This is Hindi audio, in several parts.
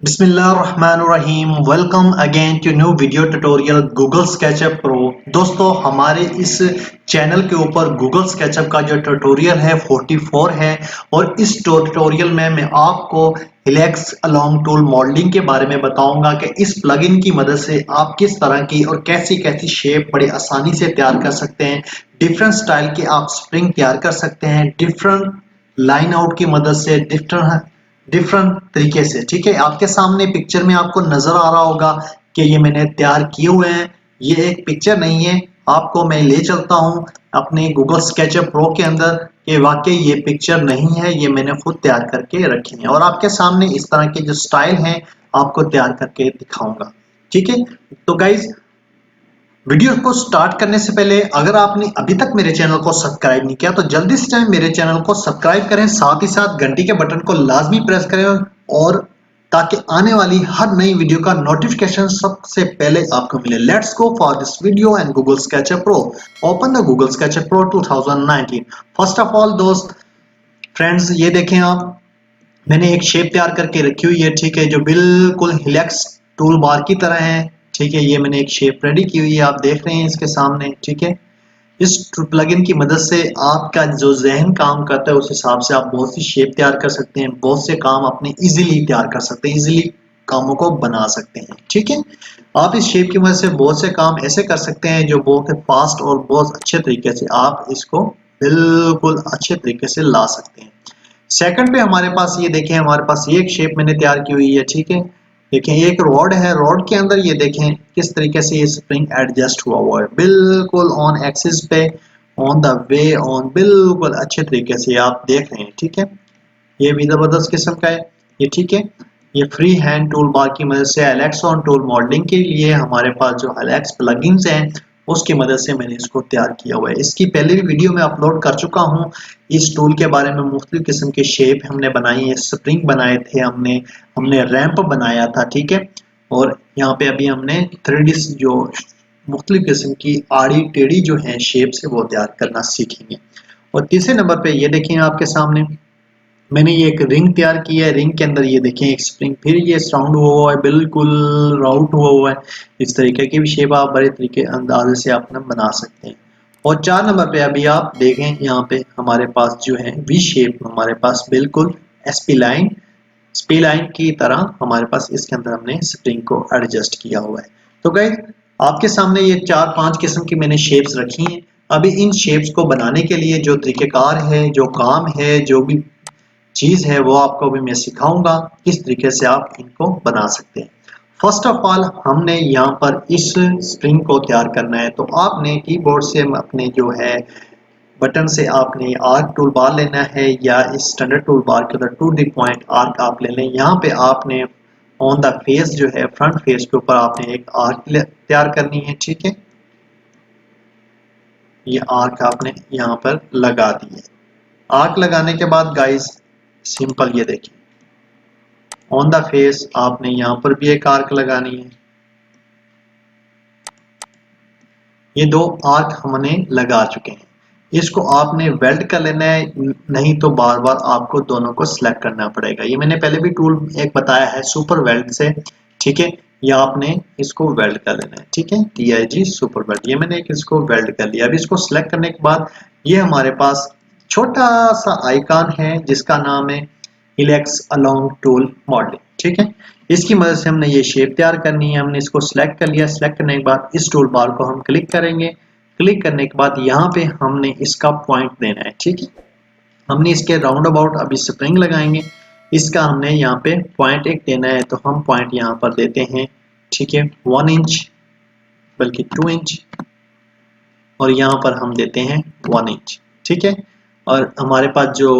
बिस्मिल्लाहिर्रहमानिर्रहीम। Welcome again to new video tutorial Google SketchUp pro. दोस्तों, हमारे इस चैनल के ऊपर गूगल स्केचअप का जो ट्यूटोरियल है 44 है और इस ट्यूटोरियल में मैं आपको हिलेक्स अलोंग टूल मॉडलिंग के बारे में बताऊंगा कि इस प्लगइन की मदद से आप किस तरह की और कैसी कैसी शेप बड़ी आसानी से तैयार कर सकते हैं। डिफरेंट स्टाइल के आप स्प्रिंग तैयार कर सकते हैं डिफरेंट लाइन आउट की मदद से डिफरेंट डिफरेंट तरीके से। ठीक है, आपके सामने पिक्चर में आपको नजर आ रहा होगा कि ये मैंने तैयार किए हुए हैं। ये एक पिक्चर नहीं है, आपको मैं ले चलता हूं अपने गूगल स्केचअप प्रो के अंदर कि वाकई ये पिक्चर नहीं है, ये मैंने खुद तैयार करके रखी है और आपके सामने इस तरह के जो स्टाइल हैं आपको तैयार करके दिखाऊंगा। ठीक है, तो गाइज वीडियो को स्टार्ट करने से पहले अगर आपने अभी तक मेरे चैनल को सब्सक्राइब नहीं किया तो जल्दी से मेरे चैनल को सब्सक्राइब करें, साथ ही साथ घंटी के बटन को लाजमी प्रेस करें और ताकि आने वाली हर नई वीडियो का नोटिफिकेशन सबसे पहले आपको मिले। Let's go for this video and Google SketchUp pro. Open the Google SketchUp pro 2019। First of all दोस्त फ्रेंड्स, ये देखें आप, मैंने एक शेप तैयार करके रखी हुई है। ठीक है, जो बिल्कुल हिलेक्स टूल बार की तरह है। ठीक है, ये मैंने एक शेप रेडी की हुई है, आप देख रहे हैं इसके सामने। ठीक है, इस प्लगइन की मदद से आपका जो जहन काम करता है उस हिसाब से आप बहुत सी शेप तैयार कर सकते हैं, बहुत से काम अपने इजीली तैयार कर सकते हैं, इजीली कामों को बना सकते हैं। ठीक है, आप इस शेप की मदद से बहुत से काम ऐसे कर सकते हैं जो बहुत फास्ट और बहुत अच्छे तरीके से आप इसको बिल्कुल अच्छे तरीके से ला सकते हैं। सेकंड पे हमारे पास ये देखें, हमारे पास ये एक शेप मैंने तैयार की हुई है। ठीक है, देखें ये एक रॉड है, रॉड के अंदर ये देखें किस तरीके से ये स्प्रिंग एडजस्ट हुआ हुआ है, बिल्कुल ऑन एक्सिस पे, ऑन द वे ऑन, बिल्कुल अच्छे तरीके से आप देख रहे हैं। ठीक है, ये भी जबरदस्त किस्म का है ये। ठीक है, ये फ्री हैंड टूल बार की मदद से एलेक्स ऑन टूल मॉडलिंग के लिए हमारे पास जो एलेक्स प्लगइन्स हैं उसकी मदद से मैंने इसको तैयार किया हुआ है। इसकी पहले भी वीडियो में अपलोड कर चुका हूँ इस टूल के बारे में। मुख्तलिफ किस्म के शेप हमने बनाई है, स्प्रिंग बनाए थे हमने हमने रैंप बनाया था। ठीक है, और यहाँ पे अभी हमने 3D जो मुख्तलिफ किस्म की आड़ी टेढ़ी जो है शेप से वो तैयार करना सीखेंगे। और तीसरे नंबर पे ये देखें आपके सामने मैंने ये एक रिंग तैयार की है। रिंग के अंदर ये देखें एक स्प्रिंग, फिर ये राउंड हुआ है, बिल्कुल राउंड हुआ है। इस तरीके की भी शेप आप बड़े तरीके अंदाजे से अपना बना सकते हैं। और 4 नंबर पे अभी आप देखें यहाँ पे हमारे पास जो है वी शेप, हमारे पास बिल्कुल स्पी लाइन की तरह हमारे पास इसके अंदर हमने स्प्रिंग को एडजस्ट किया हुआ है। तो गाइस आपके सामने ये 4-5 किस्म की मैंने शेप्स रखी हैं। अभी इन शेप्स को बनाने के लिए जो तरीकेकार है, जो काम है, जो भी चीज है वो आपको अभी मैं सिखाऊंगा किस तरीके से आप इनको बना सकते हैं। फर्स्ट ऑफ ऑल हमने यहाँ पर इस स्प्रिंग को तैयार करना है, तो आपने कीबोर्ड से अपने जो है बटन से आपने आर्क टूल बार लेना है या इस स्टैंडर्ड टूल बार के अंदर 2D पॉइंट आर्क आप ले लें। यहाँ पे आपने ऑन द फेस जो है फ्रंट फेस के ऊपर आपने एक आर्क तैयार करनी है। ठीक है, ये आर्क आपने यहाँ पर लगा दी है। आर्क लगाने के बाद गाइस सिंपल ये देखिए ऑन द फेस आपने यहाँ पर भी एक आर्क लगानी है। ये 2 आर्क हमने लगा चुके हैं, इसको आपने वेल्ड कर लेना है, नहीं तो बार बार आपको दोनों को सिलेक्ट करना पड़ेगा। ये मैंने पहले भी टूल एक बताया है सुपर वेल्ड से। ठीक है, ये आपने इसको वेल्ड कर लेना है। ठीक है, TIG सुपर वेल्ड, ये मैंने एक इसको वेल्ड कर लिया। अब इसको सिलेक्ट करने के बाद ये हमारे पास छोटा सा आइकॉन है जिसका नाम है इलेक्स अलोंग टूल मॉडलिंग। ठीक है, इसकी मदद से हमने ये शेप तैयार करनी है। हमने इसको सिलेक्ट कर लिया, सिलेक्ट करने के बाद इस टूल बार को हम क्लिक करेंगे। क्लिक करने के बाद यहाँ पे हमने इसका पॉइंट देना है। ठीक है, हमने इसके राउंड अबाउट अभी स्प्रिंग लगाएंगे, इसका हमने यहाँ पे पॉइंट एक देना है, तो हम पॉइंट यहाँ पर देते हैं। ठीक है, 1 इंच बल्कि 2 इंच, और यहाँ पर हम देते हैं 1 इंच। ठीक है, और हमारे पास जो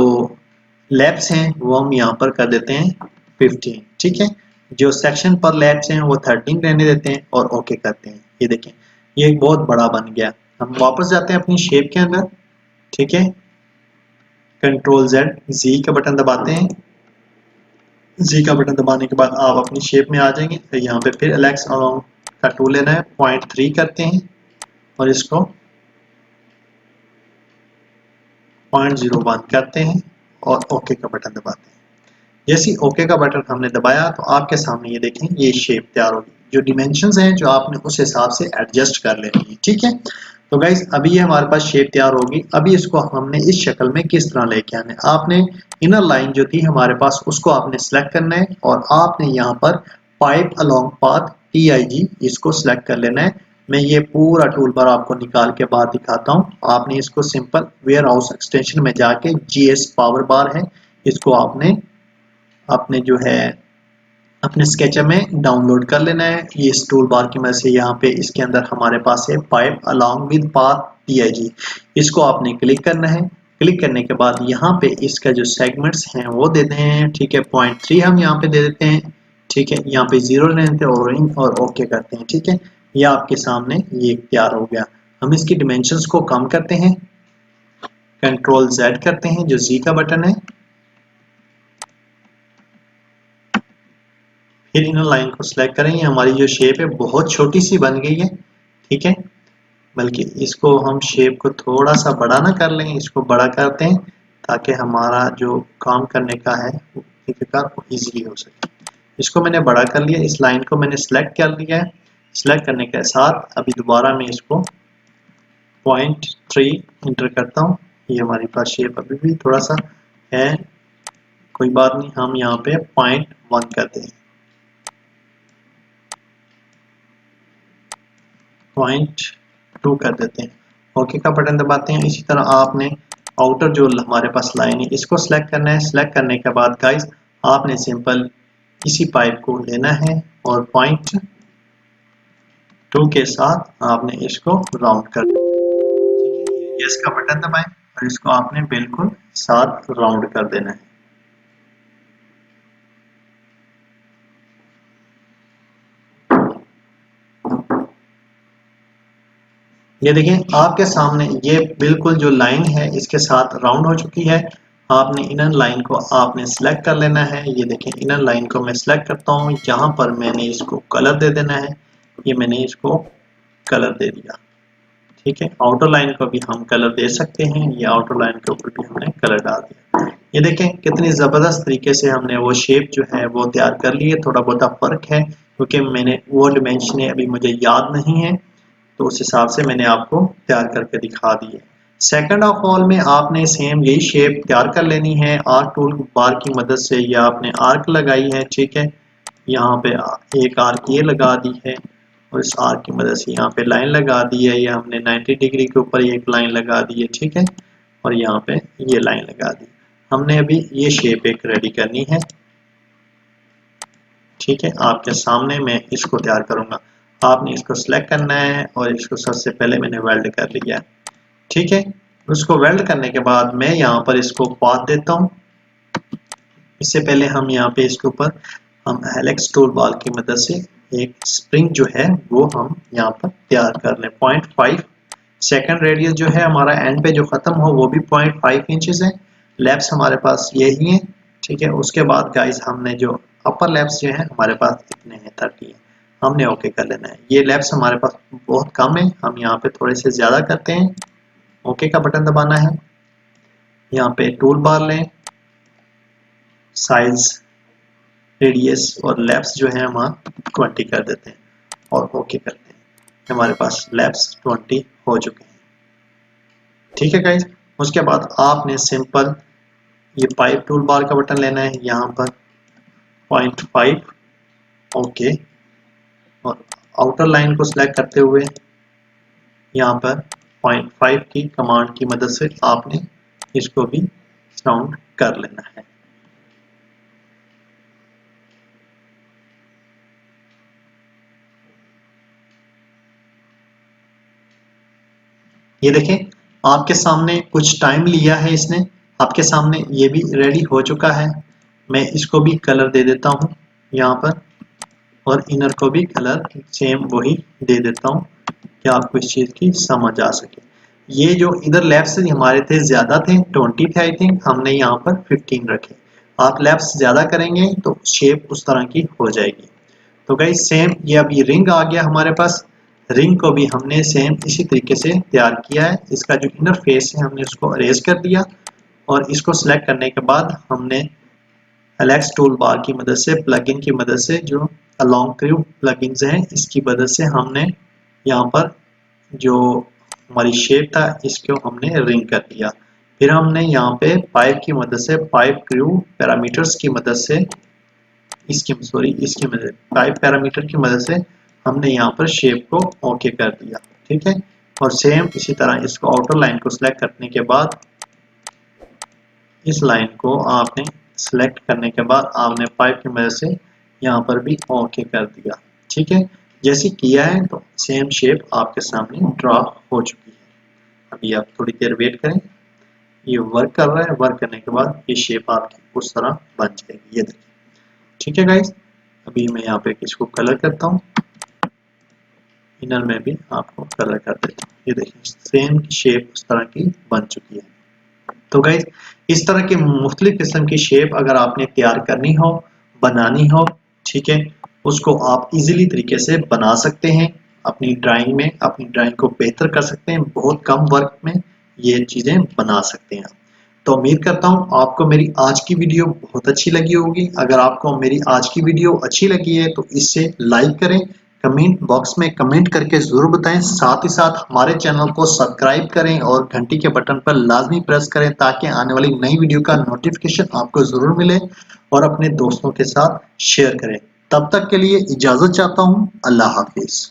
लैप्स हैं वो हम यहाँ पर कर देते हैं 15। ठीक है, जो सेक्शन पर लैप्स हैं वो 13 रहने देते हैं और ओके करते हैं। ये देखें ये एक बहुत बड़ा बन गया। हम वापस जाते हैं अपनी शेप के अंदर। ठीक है, Ctrl+Z का बटन दबाते हैं। जी का बटन दबाने के बाद आप अपनी शेप में आ जाएंगे। तो यहाँ पे फिर एलेक्स अलोंग का टूल लेना है, 0.3 करते हैं और इसको 0.01 करते हैं और ओके का बटन दबाते हैं। जैसे ओके का बटन हमने दबाया तो आपके सामने ये देखें ये शेप तैयार होगी। जो डिमेंशंस हैं जो आपने उस हिसाब से एडजस्ट कर लेनी है, ठीक है। तो गाइज अभी ये हमारे पास शेप तैयार होगी। अभी इसको हमने इस शक्ल में किस तरह लेके आना है, आपने इनर लाइन जो थी हमारे पास उसको आपने सेलेक्ट करना है और आपने यहाँ पर पाइप अलोंग पाथ TIG इसको सिलेक्ट कर लेना है। मैं ये पूरा टूल बार आपको निकाल के बाद दिखाता हूँ। आपने इसको सिंपल वेयर हाउस एक्सटेंशन में जाके GS पावर बार है, इसको आपने अपने जो है अपने स्केचर में डाउनलोड कर लेना है। ये इस टूल बार की मदद से यहाँ पे इसके अंदर हमारे पास है pipe along with path TIG, इसको आपने क्लिक करना है। क्लिक करने के बाद यहाँ पे इसका जो सेगमेंट्स हैं वो देते हैं, ठीक है। 0.3 हम यहाँ पे दे देते हैं, ठीक है। यहाँ पे 0 ले लेते हैं और ओके करते हैं, ठीक है। ये आपके सामने ये तैयार हो गया। हम इसकी डिमेंशंस को कम करते हैं, Ctrl Z करते हैं जो Z का बटन है, फिर इनर लाइन को सिलेक्ट करेंगे। हमारी जो शेप है बहुत छोटी सी बन गई है, ठीक है। बल्कि इसको हम शेप को थोड़ा सा बड़ा ना कर लेंगे, इसको बड़ा करते हैं ताकि हमारा जो काम करने का है वो इजीली हो सके। इसको मैंने बड़ा कर लिया, इस लाइन को मैंने सिलेक्ट कर लिया है। सिलेक्ट करने के साथ अभी दोबारा मैं इसको 0.3 इंटर करता हूँ। ये हमारे पास शेप अभी भी थोड़ा सा है, कोई बात नहीं, हम यहाँ पे 0.1 करते हैं, 0.2 कर देते हैं, ओके का बटन दबाते हैं। इसी तरह आपने आउटर जो हमारे पास लाइन है इसको सिलेक्ट करना है। सिलेक्ट करने के बाद गाइस आपने सिंपल इसी पाइप को लेना है और 0.2 के साथ आपने इसको राउंड कर देना है। यस का बटन दबाएं और इसको आपने बिल्कुल साथ राउंड कर देना है। ये देखें आपके सामने ये बिल्कुल जो लाइन है इसके साथ राउंड हो चुकी है। आपने इनर लाइन को आपने सेलेक्ट कर लेना है। ये देखें इनर लाइन को मैं सेलेक्ट करता हूँ, यहाँ पर मैंने इसको कलर दे देना है। ये मैंने इसको कलर दे दिया, ठीक है। आउटर लाइन को भी हम कलर दे सकते हैं, ये आउटर लाइन के ऊपर भी हमने कलर डाल दिया। ये देखें कितनी ज़बरदस्त तरीके से हमने वो शेप जो है वो तैयार कर ली है। थोड़ा बहुत फ़र्क है क्योंकि मैंने वो डिमेंशन अभी मुझे याद नहीं है, तो उस हिसाब से मैंने आपको तैयार करके दिखा दी है। सेकंड ऑफ ऑल में आपने सेम यही शेप तैयार कर लेनी है। आर्क टूल बार की मदद से ये आपने आर्क लगाई है, ठीक है। यहाँ पे एक आर्क ये लगा दी है और इस आर्क की मदद से यहाँ पे लाइन लगा दी है। ये हमने 90 डिग्री के ऊपर एक लाइन लगा दी है, ठीक है। और यहाँ पे ये लाइन लगा दी। हमने अभी ये शेप एक रेडी करनी है, ठीक है। आपके सामने मैं इसको तैयार करूंगा। आपने इसको सिलेक्ट करना है और इसको सबसे पहले मैंने वेल्ड कर लिया है, ठीक है। उसको वेल्ड करने के बाद मैं यहाँ पर इसको पाथ देता हूँ। इससे पहले हम यहाँ पे इसके ऊपर हम हेलिक्स टूल बार की मदद से एक स्प्रिंग जो है वो हम यहाँ पर तैयार कर लें। 0.5 सेकंड रेडियस जो है हमारा एंड पे जो खत्म हो वो भी 0.5 इंचेस है। लैप्स हमारे पास यही है, ठीक है। उसके बाद गाइस हमने जो अपर लैप्स जो है हमारे पास इतने हैं 30 है, हमने ओके कर लेना है। ये लैप्स हमारे पास बहुत कम है, हम यहाँ पे थोड़े से ज्यादा करते हैं। ओके का बटन दबाना है, यहाँ पे टूल बार लें, साइज रेडियस और लैप्स जो है हम 20 कर देते हैं और ओके करते हैं। हमारे पास लैप्स 20 हो चुके हैं, ठीक है गाइस। उसके बाद आपने सिंपल ये पाइप टूल बार का बटन लेना है, यहाँ पर 0.5 ओके और आउटर लाइन को सिलेक्ट करते हुए यहाँ पर 0.5 की कमांड की मदद से आपने इसको भी राउंड कर लेना है। ये देखें आपके सामने कुछ टाइम लिया है इसने, आपके सामने ये भी रेडी हो चुका है। मैं इसको भी कलर दे देता हूँ यहाँ पर और इनर को भी कलर सेम वही दे देता हूँ कि आपको इस चीज़ की समझ आ सके। ये जो इधर लेफ्ट से हमारे थे ज़्यादा थे, 20 थे आई थिंक, हमने यहाँ पर 15 रखे। आप लेफ्ट ज़्यादा करेंगे तो शेप उस तरह की हो जाएगी। तो गाइस सेम ये अभी रिंग आ गया हमारे पास। रिंग को भी हमने सेम इसी तरीके से तैयार किया है। इसका जो इनर फेस है हमने उसको अरेज कर दिया और इसको सिलेक्ट करने के बाद हमने एलेक्स टूल बार की मदद से, प्लगइन की मदद से, जो अलोंग क्रू प्लगइन्स हैं इसकी मदद से हमने यहाँ पर जो हमारी शेप था इसको हमने रिंग कर दिया। फिर हमने यहाँ पे पाइप की मदद से, पाइप क्रू पैरामीटर्स की मदद से, इसकी मदद पाइप पैरामीटर की मदद से हमने यहाँ पर शेप को ओके कर दिया। ठीक है, और सेम इसी तरह इसको आउटर लाइन को सिलेक्ट करने के बाद, इस लाइन को आपने सिलेक्ट करने के बाद आपने पाइप की मदद से यहाँ पर भी ओके कर दिया। ठीक है, जैसे किया है तो सेम शेप आपके सामने ड्रा हो चुकी है। अभी आप थोड़ी देर वेट करें, ये वर्क कर रहा है, वर्क करने के बाद ये शेप आपकी उस तरह बन जाएगी, ये देखिए। ठीक है गाइस, अभी मैं यहाँ पे इसको कलर करता हूँ, इनर में भी आपको कलर कर देता हूँ। ये देखिए सेम शेप उस तरह की बन चुकी है। तो गाइस इस तरह की मुख्तलिफ किस्म की शेप अगर आपने तैयार करनी हो, बनानी हो, ठीक है, उसको आप इजीली तरीके से बना सकते हैं अपनी ड्राइंग में, अपनी ड्राइंग को बेहतर कर सकते हैं, बहुत कम वर्क में ये चीजें बना सकते हैं। तो उम्मीद करता हूँ आपको मेरी आज की वीडियो बहुत अच्छी लगी होगी। अगर आपको मेरी आज की वीडियो अच्छी लगी है तो इसे लाइक करें, कमेंट बॉक्स में कमेंट करके जरूर बताएं, साथ ही साथ हमारे चैनल को सब्सक्राइब करें और घंटी के बटन पर लाजमी प्रेस करें ताकि आने वाली नई वीडियो का नोटिफिकेशन आपको जरूर मिले, और अपने दोस्तों के साथ शेयर करें। तब तक के लिए इजाजत चाहता हूँ, अल्लाह हाफिज।